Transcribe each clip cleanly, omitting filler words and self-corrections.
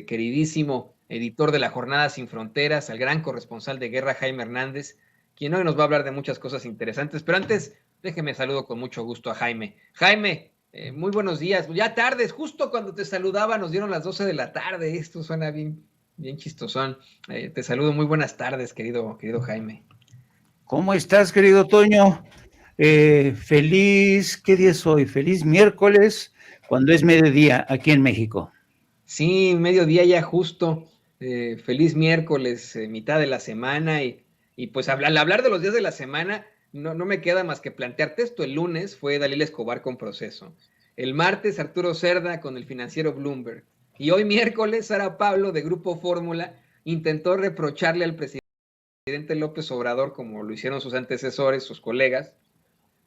queridísimo editor de La Jornada Sin Fronteras, al gran corresponsal de guerra Jaime Hernández, quien hoy nos va a hablar de muchas cosas interesantes. Pero antes, déjeme saludo con mucho gusto a Jaime. Jaime, muy buenos días. Ya tardes, justo cuando te saludaba nos dieron las 12 de la tarde. Esto suena bien, bien chistosón. Te saludo, muy buenas tardes, querido Jaime. ¿Cómo estás, querido Toño? Feliz, ¿qué día es hoy? Feliz miércoles, cuando es mediodía aquí en México. Sí, mediodía ya justo. Feliz miércoles, mitad de la semana. Y pues al hablar de los días de la semana, no me queda más que plantearte esto. El lunes fue Dalila Escobar con Proceso. El martes, Arturo Cerda con el financiero Bloomberg. Y hoy miércoles, Sara Pablo de Grupo Fórmula intentó reprocharle al presidente López Obrador, como lo hicieron sus antecesores, sus colegas,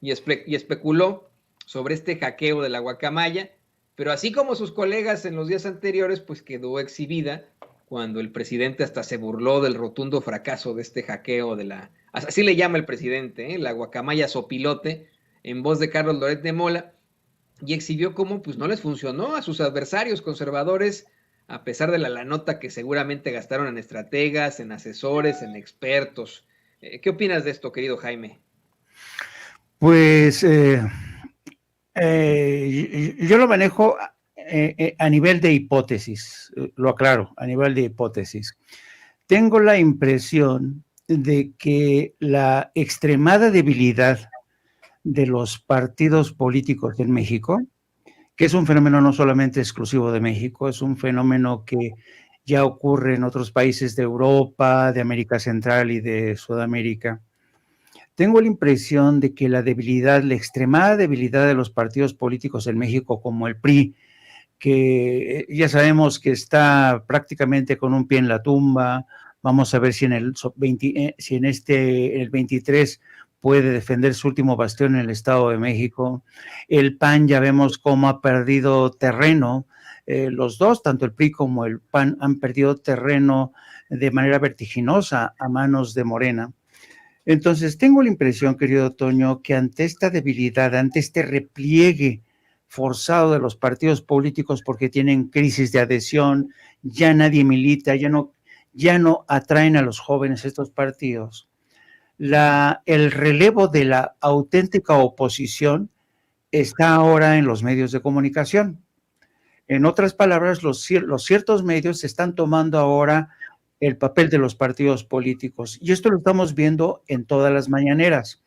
y especuló sobre este hackeo de la guacamaya, pero así como sus colegas en los días anteriores, pues quedó exhibida cuando el presidente hasta se burló del rotundo fracaso de este hackeo de la, así le llama el presidente, la guacamaya sopilote, en voz de Carlos Loret de Mola, y exhibió cómo pues no les funcionó a sus adversarios conservadores, a pesar de la nota que seguramente gastaron en estrategas, en asesores, en expertos. ¿Qué opinas de esto, querido Jaime? Pues yo lo manejo a nivel de hipótesis, lo aclaro, a nivel de hipótesis. Tengo la impresión de que la extremada debilidad de los partidos políticos en México, que es un fenómeno no solamente exclusivo de México, es un fenómeno que ya ocurre en otros países de Europa, de América Central y de Sudamérica. Tengo la impresión de que la debilidad, la extremada debilidad de los partidos políticos en México, como el PRI, que ya sabemos que está prácticamente con un pie en la tumba, vamos a ver si en el 23 puede defender su último bastión en el Estado de México. El PAN ya vemos cómo ha perdido terreno, los dos, tanto el PRI como el PAN, han perdido terreno de manera vertiginosa a manos de Morena. Entonces, tengo la impresión, querido Toño, que ante esta debilidad, ante este repliegue forzado de los partidos políticos porque tienen crisis de adhesión, ya nadie milita, ya no atraen a los jóvenes estos partidos, el relevo de la auténtica oposición está ahora en los medios de comunicación. En otras palabras, los ciertos medios están tomando ahora el papel de los partidos políticos. Y esto lo estamos viendo en todas las mañaneras.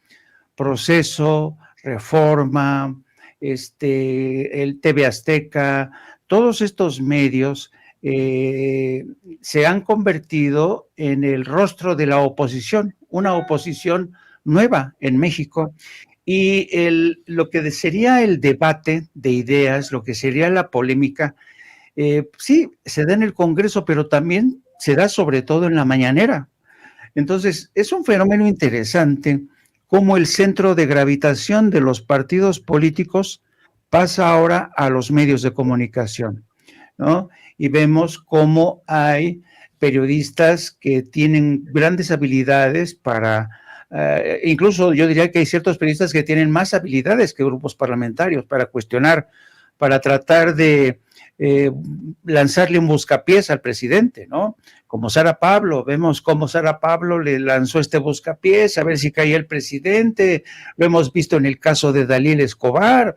Proceso, Reforma, el TV Azteca, todos estos medios se han convertido en el rostro de la oposición, una oposición nueva en México. Y lo que sería el debate de ideas, lo que sería la polémica, sí, se da en el Congreso, pero también se da sobre todo en la mañanera. Entonces, es un fenómeno interesante cómo el centro de gravitación de los partidos políticos pasa ahora a los medios de comunicación, ¿no? Y vemos cómo hay periodistas que tienen grandes habilidades para, incluso yo diría que hay ciertos periodistas que tienen más habilidades que grupos parlamentarios para cuestionar, para tratar de lanzarle un buscapiés al presidente, ¿no? Como Sara Pablo, vemos cómo Sara Pablo le lanzó este buscapiés a ver si caía el presidente, lo hemos visto en el caso de Dalila Escobar.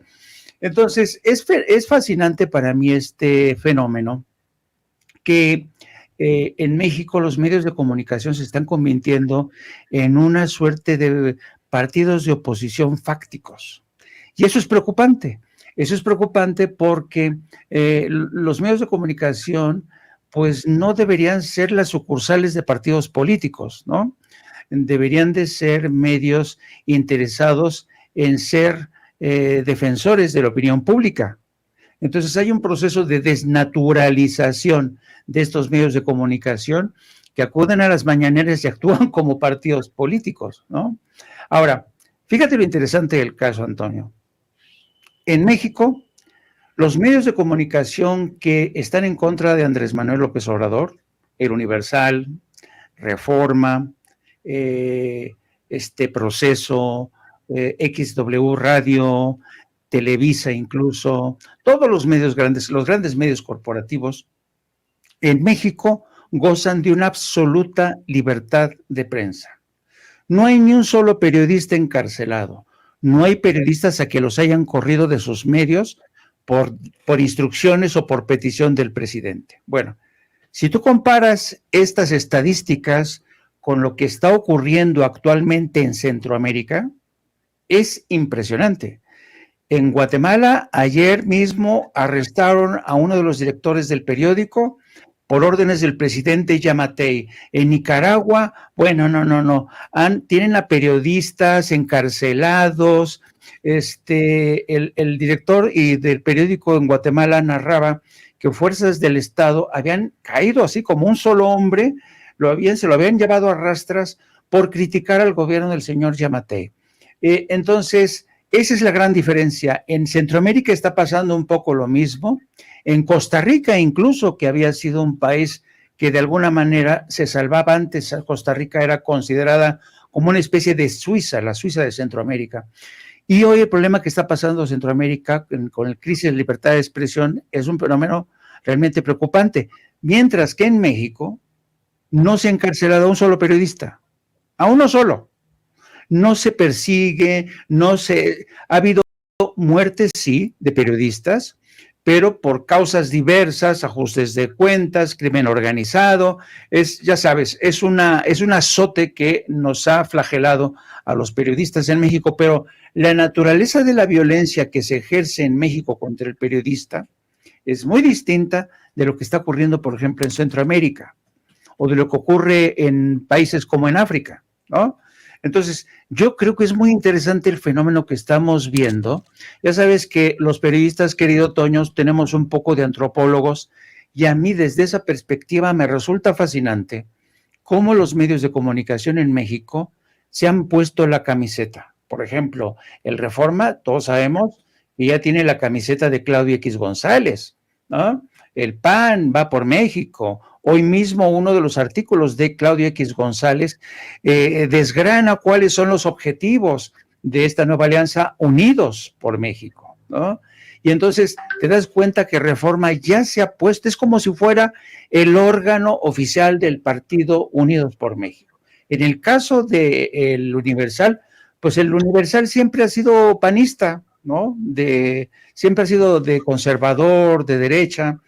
Entonces, es fascinante para mí este fenómeno que en México los medios de comunicación se están convirtiendo en una suerte de partidos de oposición fácticos. Y eso es preocupante. Eso es preocupante porque los medios de comunicación pues no deberían ser las sucursales de partidos políticos, ¿no? Deberían de ser medios interesados en ser defensores de la opinión pública. Entonces hay un proceso de desnaturalización de estos medios de comunicación que acuden a las mañaneras y actúan como partidos políticos, ¿no? Ahora, fíjate lo interesante del caso, Antonio. En México, los medios de comunicación que están en contra de Andrés Manuel López Obrador, El Universal, Reforma, Proceso, XW Radio, Televisa incluso, todos los medios grandes, los grandes medios corporativos, en México gozan de una absoluta libertad de prensa. No hay ni un solo periodista encarcelado. No hay periodistas a que los hayan corrido de sus medios por instrucciones o por petición del presidente. Bueno, si tú comparas estas estadísticas con lo que está ocurriendo actualmente en Centroamérica, es impresionante. En Guatemala, ayer mismo arrestaron a uno de los directores del periódico por órdenes del presidente Yamatei. En Nicaragua, bueno, no. Tienen a periodistas encarcelados. El director y del periódico en Guatemala narraba que fuerzas del Estado habían caído así como un solo hombre, se lo habían llevado a rastras por criticar al gobierno del señor Yamatei. Entonces, esa es la gran diferencia. En Centroamérica está pasando un poco lo mismo. En Costa Rica incluso, que había sido un país que de alguna manera se salvaba antes, Costa Rica era considerada como una especie de Suiza, la Suiza de Centroamérica. Y hoy el problema que está pasando en Centroamérica con el crisis de libertad de expresión es un fenómeno realmente preocupante. Mientras que en México no se ha encarcelado a un solo periodista, a uno solo. No se persigue, ha habido muertes, sí, de periodistas, pero por causas diversas, ajustes de cuentas, crimen organizado, ya sabes, es un azote que nos ha flagelado a los periodistas en México, pero la naturaleza de la violencia que se ejerce en México contra el periodista es muy distinta de lo que está ocurriendo, por ejemplo, en Centroamérica, o de lo que ocurre en países como en África, ¿no? Entonces, yo creo que es muy interesante el fenómeno que estamos viendo. Ya sabes que los periodistas, querido Toño, tenemos un poco de antropólogos, y a mí desde esa perspectiva me resulta fascinante cómo los medios de comunicación en México se han puesto la camiseta. Por ejemplo, el Reforma, todos sabemos que ya tiene la camiseta de Claudio X González, ¿no? El PAN va por México. Hoy mismo uno de los artículos de Claudio X González desgrana cuáles son los objetivos de esta nueva alianza Unidos por México, ¿no? Y entonces te das cuenta que Reforma ya se ha puesto, es como si fuera el órgano oficial del partido Unidos por México. En el caso del Universal, pues el Universal siempre ha sido panista, ¿no? Siempre ha sido de conservador, de derecha,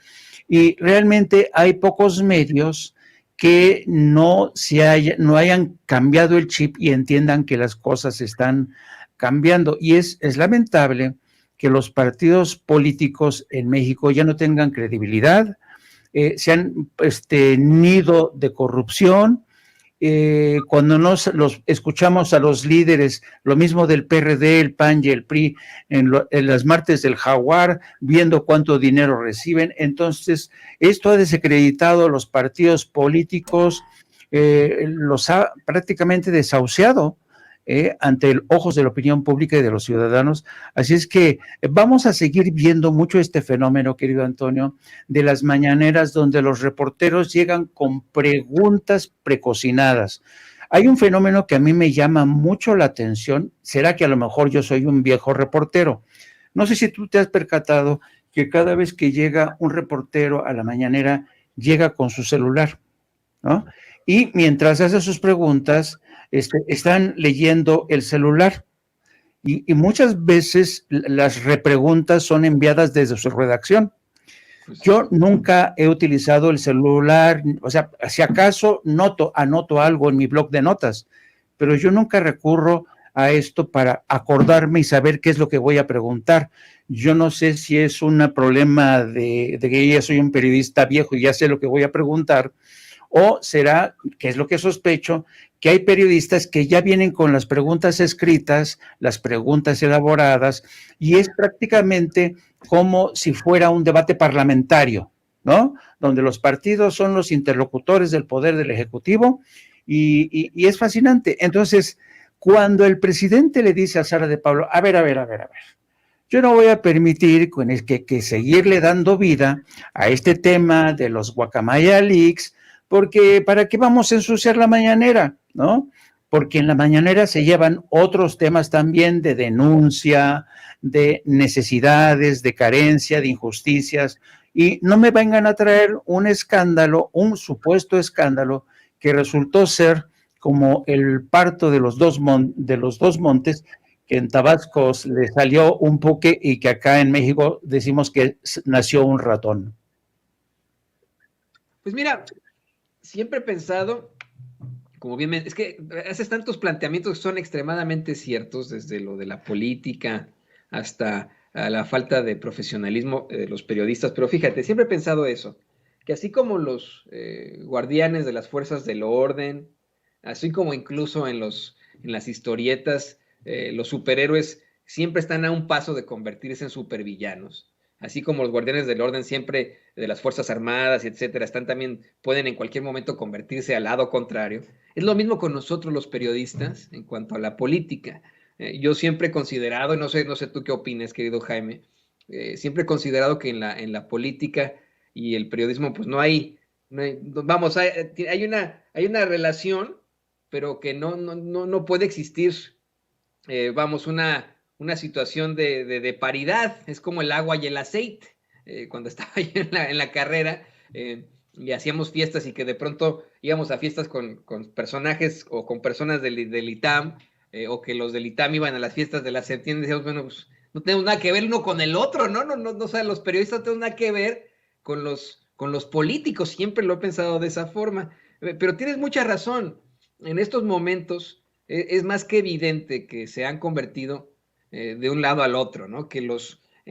y realmente hay pocos medios que no hayan cambiado el chip y entiendan que las cosas están cambiando. Y es lamentable que los partidos políticos en México ya no tengan credibilidad, se han nido de corrupción. Cuando los escuchamos a los líderes, lo mismo del PRD, el PAN y el PRI, en las martes del Jaguar, viendo cuánto dinero reciben, entonces esto ha desacreditado a los partidos políticos, los ha prácticamente desahuciado ante los ojos de la opinión pública y de los ciudadanos. Así es que vamos a seguir viendo mucho este fenómeno, querido Antonio, de las mañaneras donde los reporteros llegan con preguntas precocinadas. Hay un fenómeno que a mí me llama mucho la atención. ¿Será que a lo mejor yo soy un viejo reportero? No sé si tú te has percatado que cada vez que llega un reportero a la mañanera, llega con su celular, ¿no? Y mientras hace sus preguntas, están leyendo el celular, y muchas veces las repreguntas son enviadas desde su redacción. Yo nunca he utilizado el celular, o sea, si acaso anoto algo en mi blog de notas, pero yo nunca recurro a esto para acordarme y saber qué es lo que voy a preguntar. Yo no sé si es un problema de que ya soy un periodista viejo y ya sé lo que voy a preguntar, o será, que es lo que sospecho, que hay periodistas que ya vienen con las preguntas escritas, las preguntas elaboradas, y es prácticamente como si fuera un debate parlamentario, ¿no? Donde los partidos son los interlocutores del poder del Ejecutivo, y es fascinante. Entonces, cuando el presidente le dice a Sara de Pablo, a ver, yo no voy a permitir que seguirle dando vida a este tema de los Guacamaya Leaks, porque ¿para qué vamos a ensuciar la mañanera? ¿No? Porque en la mañanera se llevan otros temas también de denuncia, de necesidades, de carencia, de injusticias, y no me vengan a traer un escándalo, un supuesto escándalo que resultó ser como el parto de los dos montes, que en Tabasco le salió un buque y que acá en México decimos que nació un ratón. Pues mira, siempre he pensado, como bien, es que haces tantos planteamientos que son extremadamente ciertos, desde lo de la política hasta la falta de profesionalismo de los periodistas, pero fíjate, siempre he pensado eso, que así como los guardianes de las fuerzas del orden, así como incluso en las historietas, los superhéroes siempre están a un paso de convertirse en supervillanos. Así como los guardianes del orden siempre de las fuerzas armadas, etcétera, están también pueden en cualquier momento convertirse al lado contrario. Es lo mismo con nosotros los periodistas en cuanto a la política. Yo siempre he considerado, no sé tú qué opines, querido Jaime, siempre he considerado que en la política y el periodismo, pues vamos, hay una relación, pero que no puede existir, vamos, una situación de paridad. Es como el agua y el aceite. Cuando estaba yo en la carrera, y hacíamos fiestas y que de pronto íbamos a fiestas con personajes o con personas del ITAM, o que los del ITAM iban a las fiestas de la CENTIN, decíamos, bueno, pues no tenemos nada que ver uno con el otro, ¿no? O sea, los periodistas no tenemos nada que ver con los políticos, siempre lo he pensado de esa forma. Pero tienes mucha razón, en estos momentos es más que evidente que se han convertido de un lado al otro, ¿no? Que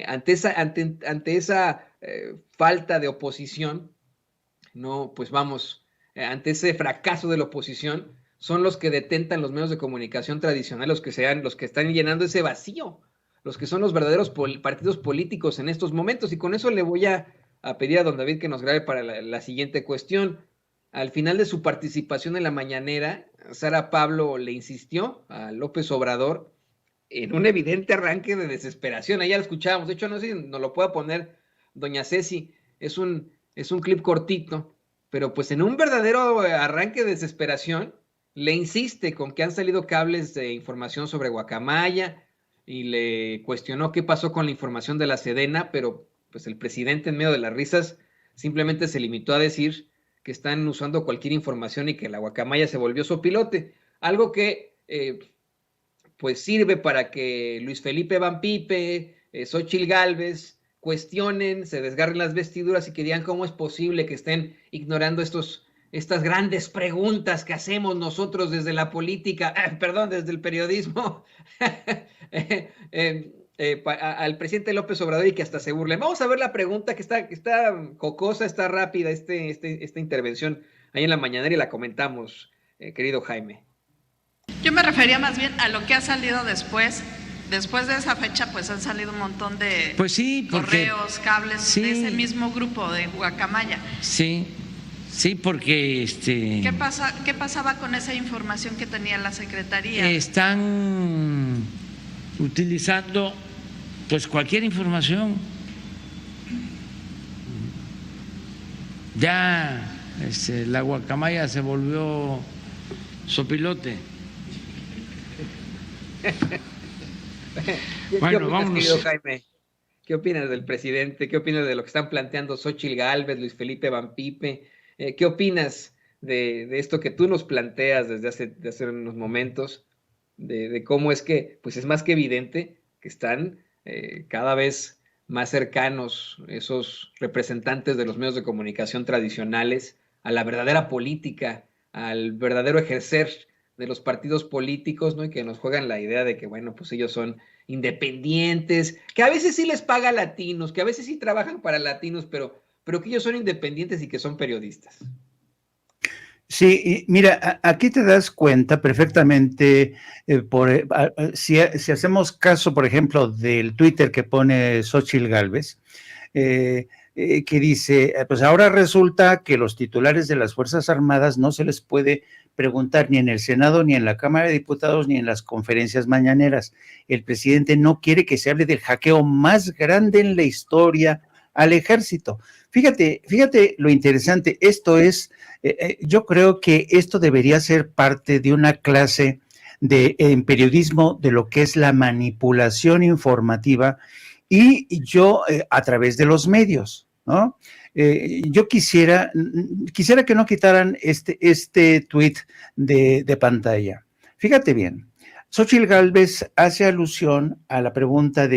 ante esa falta de oposición, no, pues vamos, ante ese fracaso de la oposición, son los que detentan los medios de comunicación tradicionales, los que están llenando ese vacío, los que son los verdaderos partidos políticos en estos momentos. Y con eso le voy a pedir a don David que nos grabe para la siguiente cuestión. Al final de su participación en la mañanera, Sara Pablo le insistió a López Obrador en un evidente arranque de desesperación. Ahí ya lo escuchábamos. De hecho, no sé si nos lo pueda poner doña Ceci. Es un clip cortito, pero pues en un verdadero arranque de desesperación, le insiste con que han salido cables de información sobre Guacamaya y le cuestionó qué pasó con la información de la Sedena, pero pues el presidente, en medio de las risas, simplemente se limitó a decir que están usando cualquier información y que la Guacamaya se volvió sopilote. Algo que pues sirve para que Luis Felipe Van Pipe, Xóchitl Gálvez cuestionen, se desgarren las vestiduras y que digan cómo es posible que estén ignorando estas grandes preguntas que hacemos nosotros desde la política, perdón, desde el periodismo, al presidente López Obrador, y que hasta se burlen. Vamos a ver la pregunta que está jocosa, está rápida, esta intervención ahí en la mañanera, y la comentamos, querido Jaime. Yo me refería más bien a lo que ha salido después. Después de esa fecha, pues han salido un montón de correos, cables de ese mismo grupo de Guacamaya. Sí, porque ¿Qué pasaba con esa información que tenía la Secretaría? Están utilizando pues cualquier información. Ya la Guacamaya se volvió sopilote. Bueno, vámonos. Querido Jaime, ¿qué opinas del presidente? ¿Qué opinas de lo que están planteando Xóchitl Gálvez, Luis Felipe Van Pipe? ¿Qué opinas de esto que tú nos planteas desde hace unos momentos? De cómo es que, pues es más que evidente que están cada vez más cercanos esos representantes de los medios de comunicación tradicionales a la verdadera política, al verdadero ejercer de los partidos políticos, ¿no? Y que nos juegan la idea de que, bueno, pues ellos son independientes, que a veces sí les paga latinos, que a veces sí trabajan para latinos, pero que ellos son independientes y que son periodistas. Sí, mira, aquí te das cuenta perfectamente, si hacemos caso, por ejemplo, del Twitter que pone Xóchitl Gálvez, que dice, pues ahora resulta que los titulares de las Fuerzas Armadas no se les puede preguntar ni en el Senado, ni en la Cámara de Diputados, ni en las conferencias mañaneras. El presidente no quiere que se hable del hackeo más grande en la historia al ejército. Fíjate lo interesante, esto es, yo creo que esto debería ser parte de una clase en periodismo de lo que es la manipulación informativa, y yo a través de los medios. ¿no? Yo quisiera que no quitaran este tuit de pantalla. Fíjate bien, Xóchitl Gálvez hace alusión a la pregunta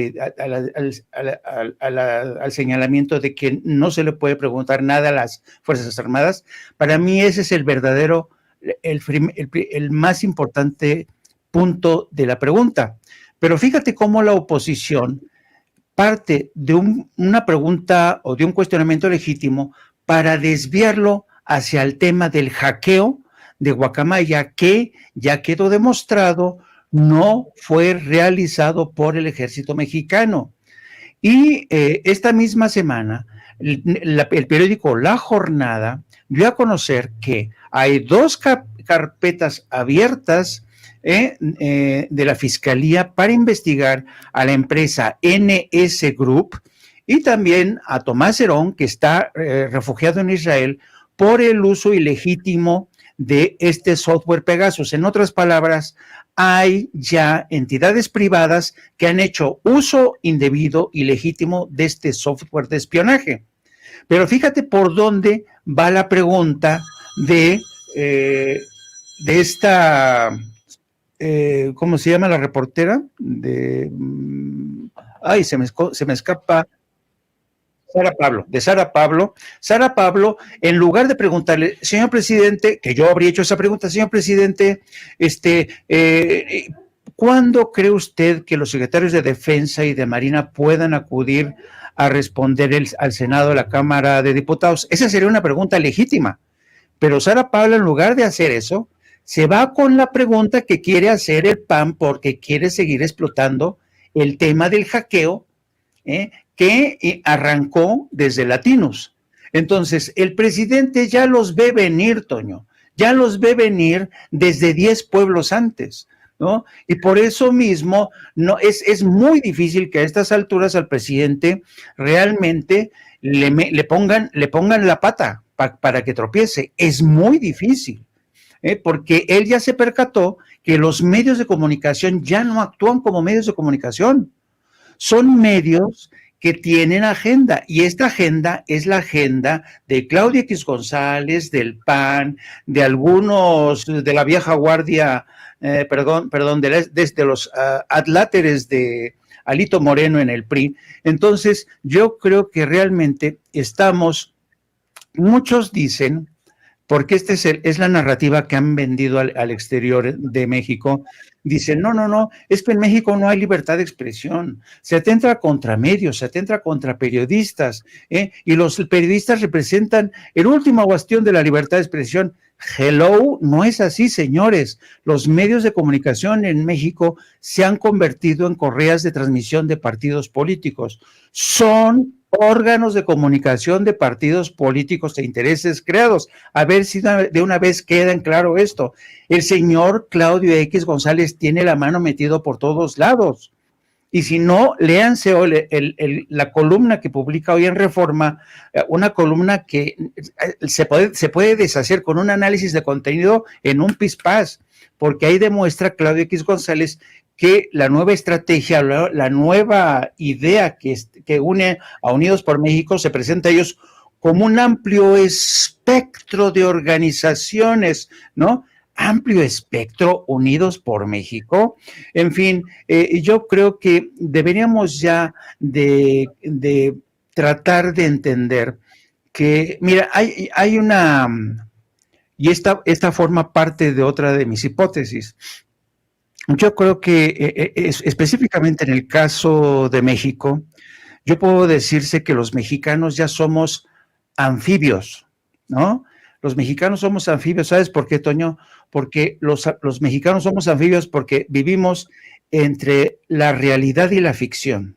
al señalamiento de que no se le puede preguntar nada a las Fuerzas Armadas. Para mí ese es el verdadero, el más importante punto de la pregunta. Pero fíjate cómo la oposición parte de una pregunta o de un cuestionamiento legítimo para desviarlo hacia el tema del hackeo de Guacamaya, que ya quedó demostrado no fue realizado por el ejército mexicano. Y esta misma semana, el periódico La Jornada dio a conocer que hay 2 carpetas abiertas de la Fiscalía para investigar a la empresa NS Group y también a Tomás Herón, que está refugiado en Israel por el uso ilegítimo de este software Pegasus. En otras palabras, hay ya entidades privadas que han hecho uso indebido y legítimo de este software de espionaje. Pero fíjate por dónde va la pregunta de esta... ¿cómo se llama la reportera? Se me escapa. Sara Pablo. Sara Pablo, en lugar de preguntarle, señor presidente, que yo habría hecho esa pregunta, señor presidente, ¿cuándo cree usted que los secretarios de Defensa y de Marina puedan acudir a responder al Senado, a la Cámara de Diputados? Esa sería una pregunta legítima. Pero Sara Pablo, en lugar de hacer eso, se va con la pregunta que quiere hacer el PAN porque quiere seguir explotando el tema del hackeo que arrancó desde Latinos. Entonces, el presidente ya los ve venir, Toño, ya los ve venir desde 10 pueblos antes, ¿no? Y por eso mismo es muy difícil que a estas alturas al presidente realmente le pongan la pata para que tropiece. Es muy difícil. Porque él ya se percató que los medios de comunicación ya no actúan como medios de comunicación, son medios que tienen agenda, y esta agenda es la agenda de Claudia X González, del PAN, de algunos de la vieja guardia, desde los adláteres de Alito Moreno en el PRI. Entonces, yo creo que realmente muchos dicen, porque esta es la narrativa que han vendido al exterior de México, dicen, no, es que en México no hay libertad de expresión, se atenta contra medios, se atenta contra periodistas, y los periodistas representan el último bastión de la libertad de expresión. Hello, no es así, señores. Los medios de comunicación en México se han convertido en correas de transmisión de partidos políticos. Son órganos de comunicación de partidos políticos e intereses creados. A ver si de una vez queda en claro esto. El señor Claudio X González tiene la mano metido por todos lados. Y si no, léanse la columna que publica hoy en Reforma, una columna que se puede deshacer con un análisis de contenido en un pispás, porque ahí demuestra Claudio X González que la nueva estrategia, la nueva idea que une a Unidos por México se presenta a ellos como un amplio espectro de organizaciones, ¿no? Amplio espectro, Unidos por México. En fin, yo creo que deberíamos ya de tratar de entender que, mira, hay una, y esta forma parte de otra de mis hipótesis. Yo creo que específicamente en el caso de México, yo puedo decirse que los mexicanos ya somos anfibios, ¿no? Los mexicanos somos anfibios, ¿sabes por qué, Toño? Porque los mexicanos somos anfibios porque vivimos entre la realidad y la ficción.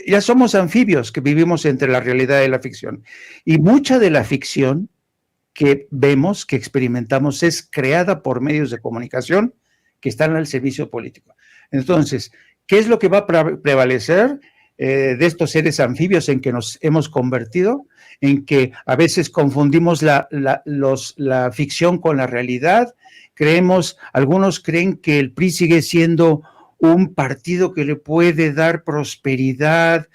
Ya somos anfibios que vivimos entre la realidad y la ficción. Y mucha de la ficción que vemos, que experimentamos, es creada por medios de comunicación que están al servicio político. Entonces, ¿qué es lo que va a prevalecer de estos seres anfibios en que nos hemos convertido? En que a veces confundimos la ficción con la realidad. Algunos creen que el PRI sigue siendo un partido que le puede dar prosperidad,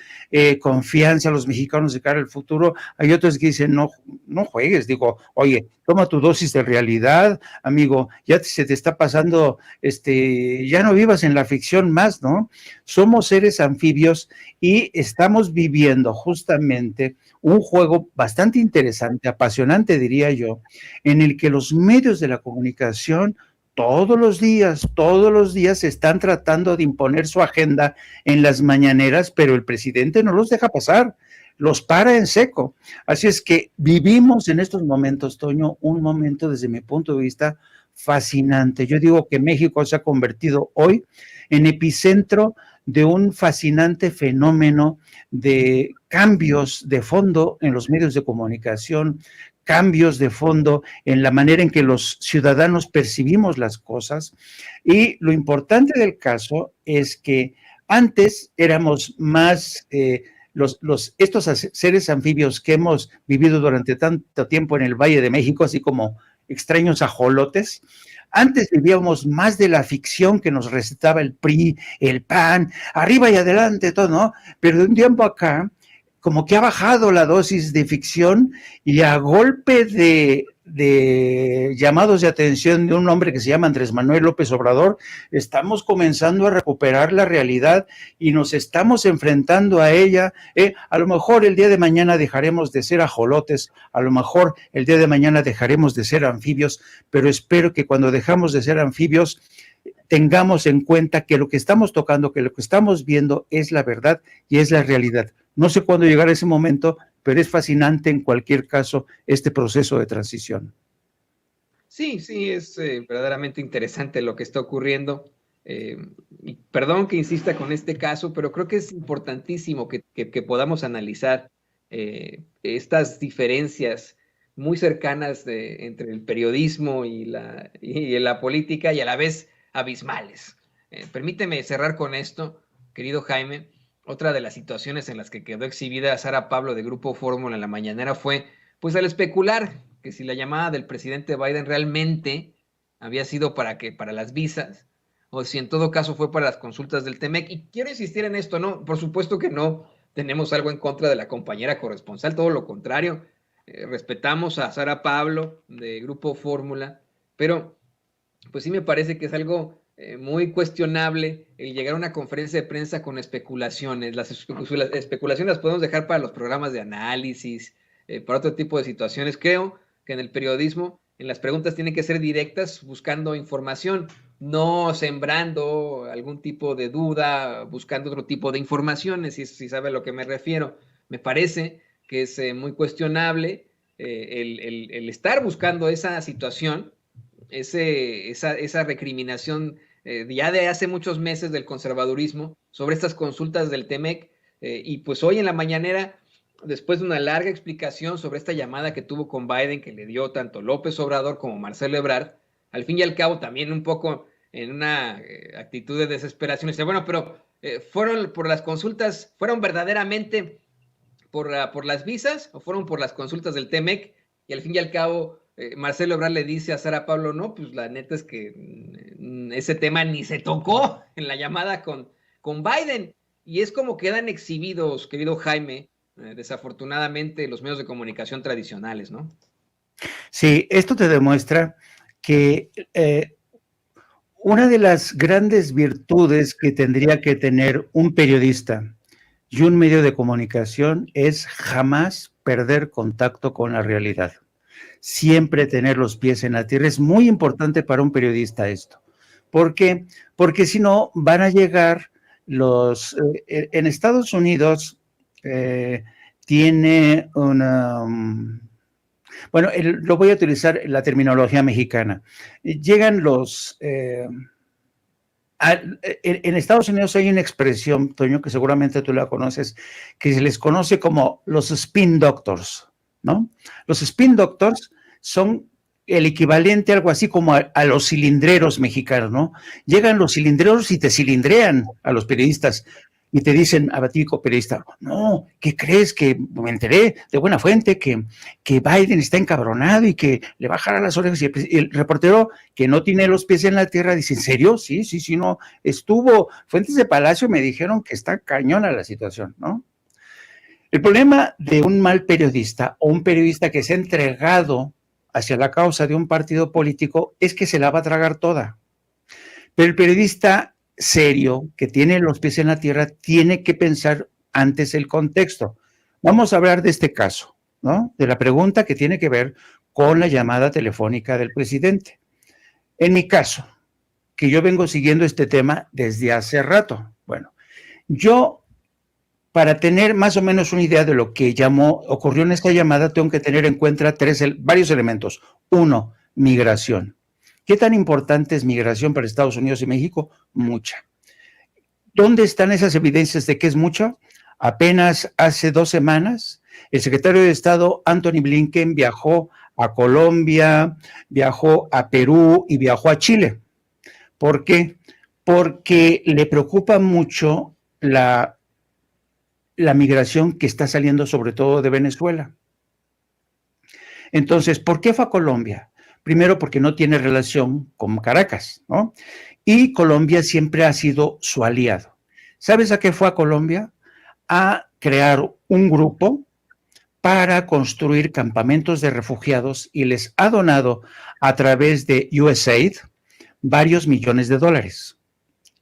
confianza a los mexicanos de cara al futuro. Hay otros que dicen, no juegues. Digo, oye, toma tu dosis de realidad, amigo, ya se te está pasando, ya no vivas en la ficción más, ¿no? Somos seres anfibios y estamos viviendo justamente un juego bastante interesante, apasionante, diría yo, en el que los medios de la comunicación todos los días están tratando de imponer su agenda en las mañaneras, pero el presidente no los deja pasar, los para en seco. Así es que vivimos en estos momentos, Toño, un momento desde mi punto de vista fascinante. Yo digo que México se ha convertido hoy en epicentro de un fascinante fenómeno de cambios de fondo en los medios de comunicación, cambios de fondo en la manera en que los ciudadanos percibimos las cosas. Y lo importante del caso es que antes éramos más estos seres anfibios que hemos vivido durante tanto tiempo en el Valle de México, así como extraños ajolotes. Antes vivíamos más de la ficción que nos recetaba el PRI, el PAN, arriba y adelante, todo, ¿no? Pero de un tiempo acá, como que ha bajado la dosis de ficción y a golpe de llamados de atención de un hombre que se llama Andrés Manuel López Obrador, estamos comenzando a recuperar la realidad y nos estamos enfrentando a ella. A lo mejor el día de mañana dejaremos de ser ajolotes, a lo mejor el día de mañana dejaremos de ser anfibios, pero espero que cuando dejamos de ser anfibios tengamos en cuenta que lo que estamos tocando, que lo que estamos viendo es la verdad y es la realidad. No sé cuándo llegará ese momento, pero es fascinante en cualquier caso este proceso de transición. Sí, es verdaderamente interesante lo que está ocurriendo. Y perdón que insista con este caso, pero creo que es importantísimo que podamos analizar estas diferencias muy cercanas entre el periodismo y la política, y a la vez abismales. Permíteme cerrar con esto, querido Jaime. Otra de las situaciones en las que quedó exhibida Sara Pablo de Grupo Fórmula en la mañanera fue, pues, al especular que si la llamada del presidente Biden realmente había sido para las visas, o si en todo caso fue para las consultas del TEMEC. Y quiero insistir en esto, no, por supuesto que no tenemos algo en contra de la compañera corresponsal, todo lo contrario, respetamos a Sara Pablo de Grupo Fórmula, pero pues sí me parece que es algo muy cuestionable el llegar a una conferencia de prensa con especulaciones. Las especulaciones las podemos dejar para los programas de análisis, para otro tipo de situaciones. Creo que en el periodismo, en las preguntas tienen que ser directas, buscando información, no sembrando algún tipo de duda, buscando otro tipo de informaciones, si sabe a lo que me refiero. Me parece que es muy cuestionable el estar buscando esa situación, esa recriminación ya de hace muchos meses del conservadurismo sobre estas consultas del TEMEC, y pues hoy en la mañanera, después de una larga explicación sobre esta llamada que tuvo con Biden, que le dio tanto López Obrador como Marcelo Ebrard, al fin y al cabo también un poco en una actitud de desesperación, dice, bueno, pero ¿fueron por las consultas, fueron verdaderamente por las visas o fueron por las consultas del TEMEC? Y al fin y al cabo Marcelo Ebrard le dice a Sara Pablo, no, pues la neta es que ese tema ni se tocó en la llamada con Biden. Y es como quedan exhibidos, querido Jaime, desafortunadamente, los medios de comunicación tradicionales, ¿no? Sí, esto te demuestra que una de las grandes virtudes que tendría que tener un periodista y un medio de comunicación es jamás perder contacto con la realidad. Siempre tener los pies en la tierra. Es muy importante para un periodista esto. ¿Por qué? Porque si no, van a llegar en Estados Unidos tiene una... lo voy a utilizar la terminología mexicana. Llegan en Estados Unidos hay una expresión, Toño, que seguramente tú la conoces, que se les conoce como los spin doctors, ¿no? Los spin doctors son el equivalente, algo así como a los cilindreros mexicanos, ¿no? Llegan los cilindreros y te cilindrean a los periodistas. y te dicen a ti, periodista, no, ¿qué crees? Que me enteré de buena fuente que Biden está encabronado y que le bajará las orejas. Y el reportero, que no tiene los pies en la tierra, dice, ¿en serio? Sí, no, fuentes de Palacio me dijeron que está cañona la situación, ¿no? El problema de un mal periodista o un periodista que se ha entregado hacia la causa de un partido político es que se la va a tragar toda. Pero el periodista serio, que tiene los pies en la tierra, tiene que pensar antes el contexto. Vamos a hablar de este caso, ¿no? De la pregunta que tiene que ver con la llamada telefónica del presidente. En mi caso, que yo vengo siguiendo este tema desde hace rato. Bueno, yo, para tener más o menos una idea de lo que ocurrió en esta llamada, tengo que tener en cuenta varios elementos. Uno, migración. ¿Qué tan importante es migración para Estados Unidos y México? Mucha. ¿Dónde están esas evidencias de que es mucha? Apenas hace 2 semanas, el secretario de Estado, Antony Blinken, viajó a Colombia, viajó a Perú y viajó a Chile. ¿Por qué? Porque le preocupa mucho la migración que está saliendo sobre todo de Venezuela. Entonces, ¿por qué fue a Colombia? Primero, porque no tiene relación con Caracas, ¿no? Y Colombia siempre ha sido su aliado. ¿Sabes a qué fue a Colombia? A crear un grupo para construir campamentos de refugiados y les ha donado a través de USAID varios millones de dólares.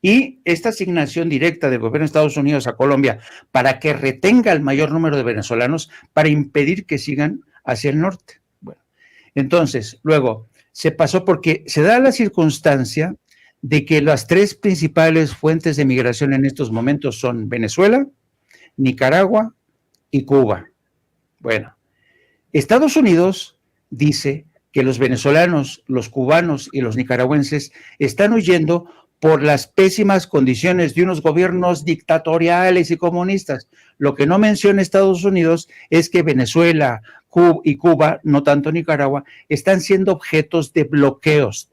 Y esta asignación directa del gobierno de Estados Unidos a Colombia para que retenga el mayor número de venezolanos para impedir que sigan hacia el norte. Bueno, entonces, luego se pasó porque se da la circunstancia de que las 3 principales fuentes de migración en estos momentos son Venezuela, Nicaragua y Cuba. Bueno, Estados Unidos dice que los venezolanos, los cubanos y los nicaragüenses están huyendo por las pésimas condiciones de unos gobiernos dictatoriales y comunistas. Lo que no menciona Estados Unidos es que Venezuela y Cuba, no tanto Nicaragua, están siendo objetos de bloqueos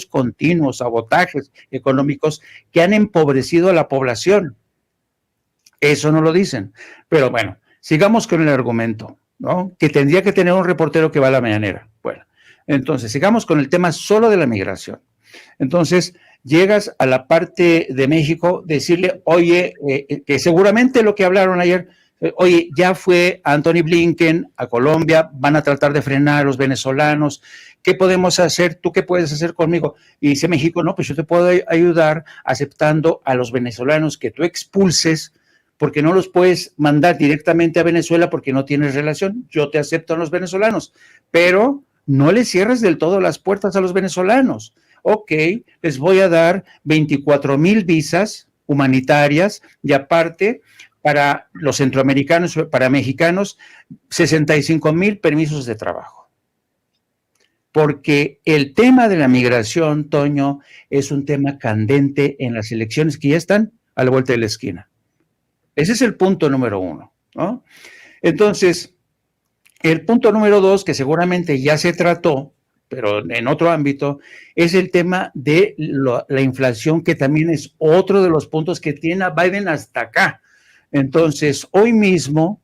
continuos, sabotajes económicos que han empobrecido a la población. Eso no lo dicen. Pero bueno, sigamos con el argumento, ¿no? Que tendría que tener un reportero que va a la mañanera. Bueno, entonces sigamos con el tema solo de la migración. Entonces, llegas a la parte de México, decirle, oye, que seguramente lo que hablaron ayer, oye, ya fue Antony Blinken a Colombia, van a tratar de frenar a los venezolanos, ¿qué podemos hacer? ¿Tú qué puedes hacer conmigo? Y dice México, no, pues yo te puedo ayudar aceptando a los venezolanos que tú expulses, porque no los puedes mandar directamente a Venezuela porque no tienes relación. Yo te acepto a los venezolanos, pero no le cierres del todo las puertas a los venezolanos. Ok, les voy a dar 24,000 visas humanitarias y aparte para los centroamericanos, para mexicanos, 65,000 permisos de trabajo. Porque el tema de la migración, Toño, es un tema candente en las elecciones que ya están a la vuelta de la esquina. Ese es el punto número 1, ¿no? Entonces, el punto número 2, que seguramente ya se trató, pero en otro ámbito, es el tema de la inflación, que también es otro de los puntos que tiene a Biden hasta acá. Entonces, hoy mismo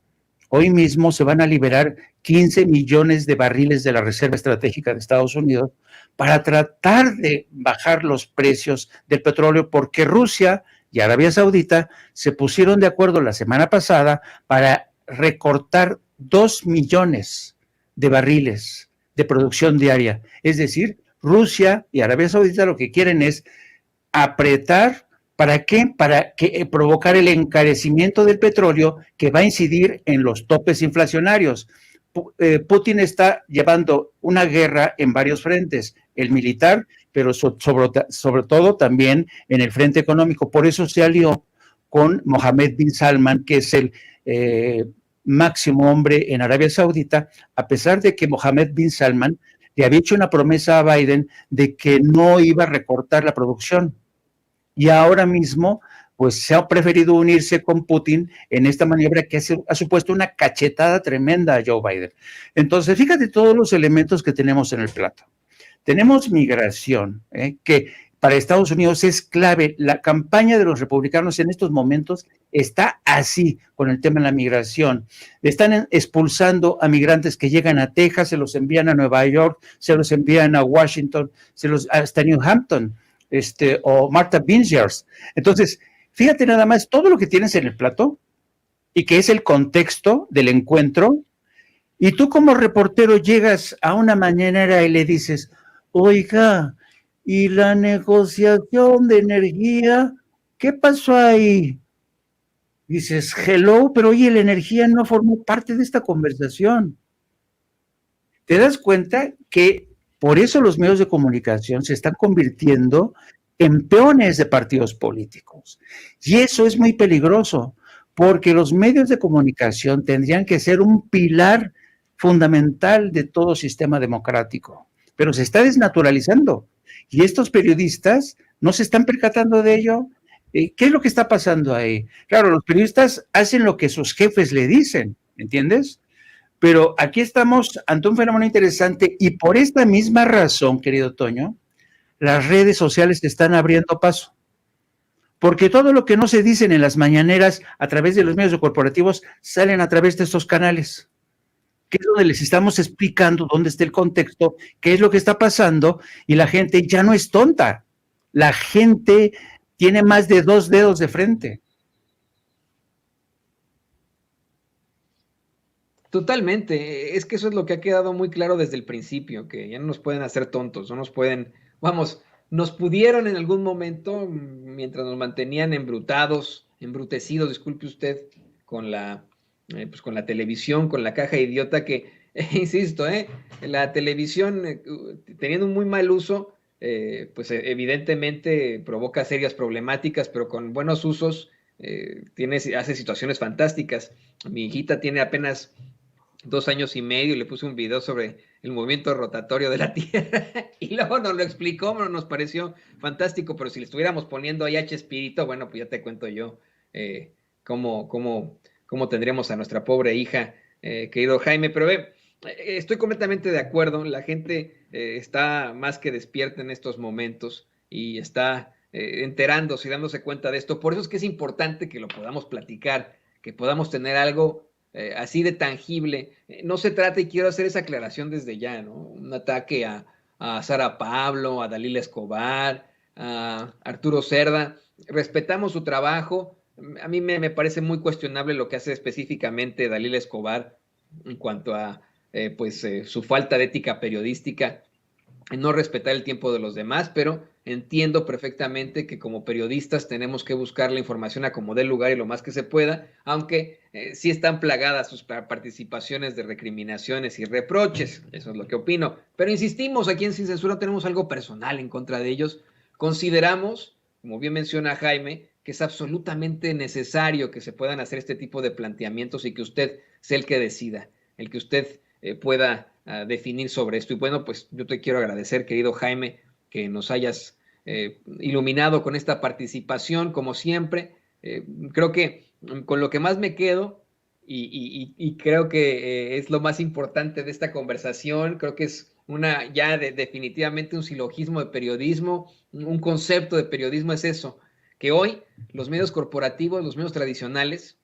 se van a liberar 15 millones de barriles de la Reserva Estratégica de Estados Unidos para tratar de bajar los precios del petróleo, porque Rusia y Arabia Saudita se pusieron de acuerdo la semana pasada para recortar 2 millones de barriles de producción diaria. Es decir, Rusia y Arabia Saudita lo que quieren es apretar. ¿Para qué? Para provocar el encarecimiento del petróleo que va a incidir en los topes inflacionarios. Putin está llevando una guerra en varios frentes, el militar, pero sobre todo también en el frente económico. Por eso se alió con Mohammed bin Salman, que es el máximo hombre en Arabia Saudita, a pesar de que Mohammed bin Salman le había hecho una promesa a Biden de que no iba a recortar la producción. Y ahora mismo, pues se ha preferido unirse con Putin en esta maniobra que ha supuesto una cachetada tremenda a Joe Biden. Entonces, fíjate todos los elementos que tenemos en el plato. Tenemos migración, que para Estados Unidos es clave. La campaña de los republicanos en estos momentos está así con el tema de la migración. Están expulsando a migrantes que llegan a Texas, se los envían a Nueva York, se los envían a Washington, hasta New Hampton, o Martha Vineyard. Entonces, fíjate nada más todo lo que tienes en el plato y que es el contexto del encuentro. Y tú como reportero llegas a una mañanera y le dices, oiga, ¿y la negociación de energía? ¿Qué pasó ahí? Dices, hello, pero oye, la energía no formó parte de esta conversación. Te das cuenta que por eso los medios de comunicación se están convirtiendo en peones de partidos políticos. Y eso es muy peligroso, porque los medios de comunicación tendrían que ser un pilar fundamental de todo sistema democrático, pero se está desnaturalizando. Y estos periodistas no se están percatando de ello. ¿Qué es lo que está pasando ahí? Claro, los periodistas hacen lo que sus jefes le dicen, ¿entiendes? Pero aquí estamos ante un fenómeno interesante y por esta misma razón, querido Toño, las redes sociales se están abriendo paso. Porque todo lo que no se dicen en las mañaneras a través de los medios corporativos salen a través de estos canales, que es donde les estamos explicando dónde está el contexto, qué es lo que está pasando, y la gente ya no es tonta. La gente tiene más de 2 dedos de frente. Totalmente, es que eso es lo que ha quedado muy claro desde el principio, que ya no nos pueden hacer tontos, no nos pueden, vamos, nos pudieron en algún momento, mientras nos mantenían embrutecidos, disculpe usted, con la televisión, con la caja idiota que, insisto, la televisión, teniendo un muy mal uso, pues evidentemente provoca serias problemáticas, pero con buenos usos hace situaciones fantásticas. Mi hijita tiene apenas 2 años y medio y le puse un video sobre el movimiento rotatorio de la Tierra y luego nos lo explicó, nos pareció fantástico, pero si le estuviéramos poniendo ahí a Chespirito, bueno, pues ya te cuento yo cómo tendríamos a nuestra pobre hija, querido Jaime, pero estoy completamente de acuerdo, la gente está más que despierta en estos momentos y está enterándose y dándose cuenta de esto, por eso es que es importante que lo podamos platicar, que podamos tener algo así de tangible. No se trata, y quiero hacer esa aclaración desde ya, ¿no? Un ataque a Sara Pablo, a Dalila Escobar, a Arturo Cerda. Respetamos su trabajo. A mí me parece muy cuestionable lo que hace específicamente Dalila Escobar en cuanto a su falta de ética periodística, no respetar el tiempo de los demás, pero entiendo perfectamente que como periodistas tenemos que buscar la información a como dé lugar y lo más que se pueda, aunque sí están plagadas sus participaciones de recriminaciones y reproches, eso es lo que opino, pero insistimos, aquí en Sin Censura tenemos algo personal en contra de ellos, consideramos, como bien menciona Jaime, que es absolutamente necesario que se puedan hacer este tipo de planteamientos y que usted sea el que decida, el que usted pueda definir sobre esto. Y bueno, pues yo te quiero agradecer, querido Jaime, que nos hayas iluminado con esta participación, como siempre. Creo que con lo que más me quedo, y creo que es lo más importante de esta conversación, creo que es definitivamente un silogismo de periodismo, un concepto de periodismo es eso, que hoy los medios corporativos, los medios tradicionales,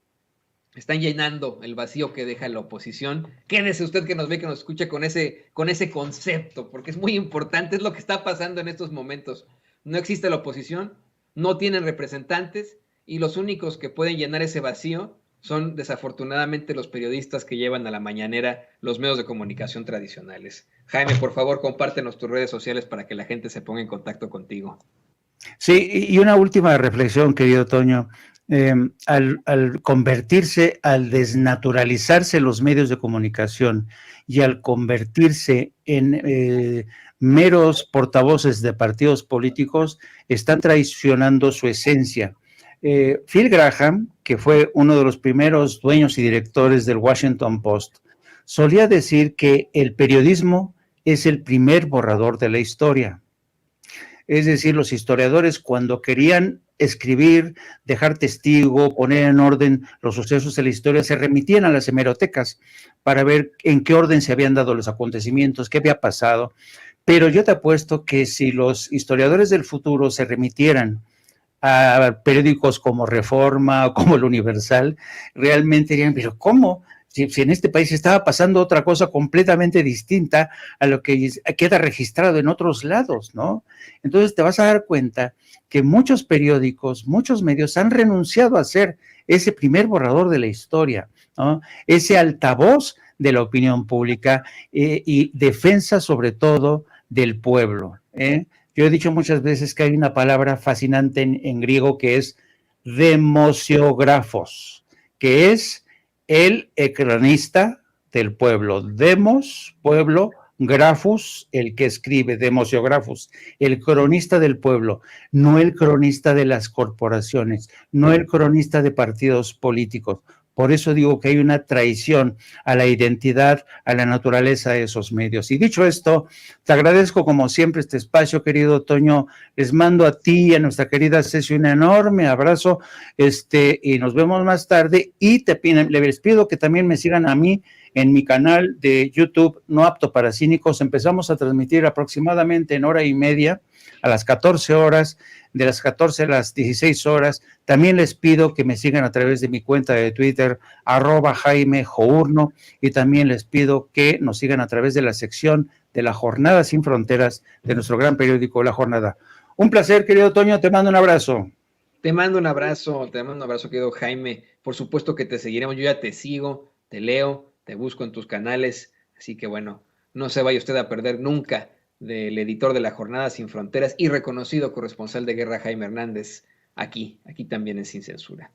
están llenando el vacío que deja la oposición. Quédese usted que nos ve, que nos escuche con ese concepto, porque es muy importante, es lo que está pasando en estos momentos. No existe la oposición, no tienen representantes, y los únicos que pueden llenar ese vacío son desafortunadamente los periodistas que llevan a la mañanera los medios de comunicación tradicionales. Jaime, por favor, compártenos tus redes sociales para que la gente se ponga en contacto contigo. Sí, y una última reflexión, querido Toño. Al convertirse, al desnaturalizarse los medios de comunicación y al convertirse en meros portavoces de partidos políticos, están traicionando su esencia. Phil Graham, que fue uno de los primeros dueños y directores del Washington Post, solía decir que el periodismo es el primer borrador de la historia. Es decir, los historiadores, cuando querían escribir, dejar testigo, poner en orden los sucesos de la historia, se remitían a las hemerotecas para ver en qué orden se habían dado los acontecimientos, qué había pasado. Pero yo te apuesto que si los historiadores del futuro se remitieran a periódicos como Reforma o como El Universal, realmente dirían, pero ¿cómo? Si en este país estaba pasando otra cosa completamente distinta a lo que queda registrado en otros lados, ¿no? Entonces te vas a dar cuenta que muchos periódicos, muchos medios han renunciado a ser ese primer borrador de la historia, ¿no? Ese altavoz de la opinión pública y defensa sobre todo del pueblo, ¿eh? Yo he dicho muchas veces que hay una palabra fascinante en griego que es demosiógrafos, que es el cronista del pueblo. Demos, pueblo, grafos, el que escribe, demosiógrafos, el cronista del pueblo, no el cronista de las corporaciones, no el cronista de partidos políticos. Por eso digo que hay una traición a la identidad, a la naturaleza de esos medios. Y dicho esto, te agradezco como siempre este espacio, querido Toño. Les mando a ti y a nuestra querida Ceci un enorme abrazo, y nos vemos más tarde. Y les pido que también me sigan a mí en mi canal de YouTube, No Apto para Cínicos. Empezamos a transmitir aproximadamente en hora y media, a las 14 horas, de las 14 a las 16 horas. También les pido que me sigan a través de mi cuenta de Twitter, @JaimeJourno, y también les pido que nos sigan a través de la sección de La Jornada Sin Fronteras de nuestro gran periódico La Jornada. Un placer, querido Toño, te mando un abrazo. Te mando un abrazo, querido Jaime. Por supuesto que te seguiremos, yo ya te sigo, te leo, te busco en tus canales, así que bueno, no se vaya usted a perder nunca del editor de La Jornada Sin Fronteras y reconocido corresponsal de guerra Jaime Hernández, aquí también en Sin Censura.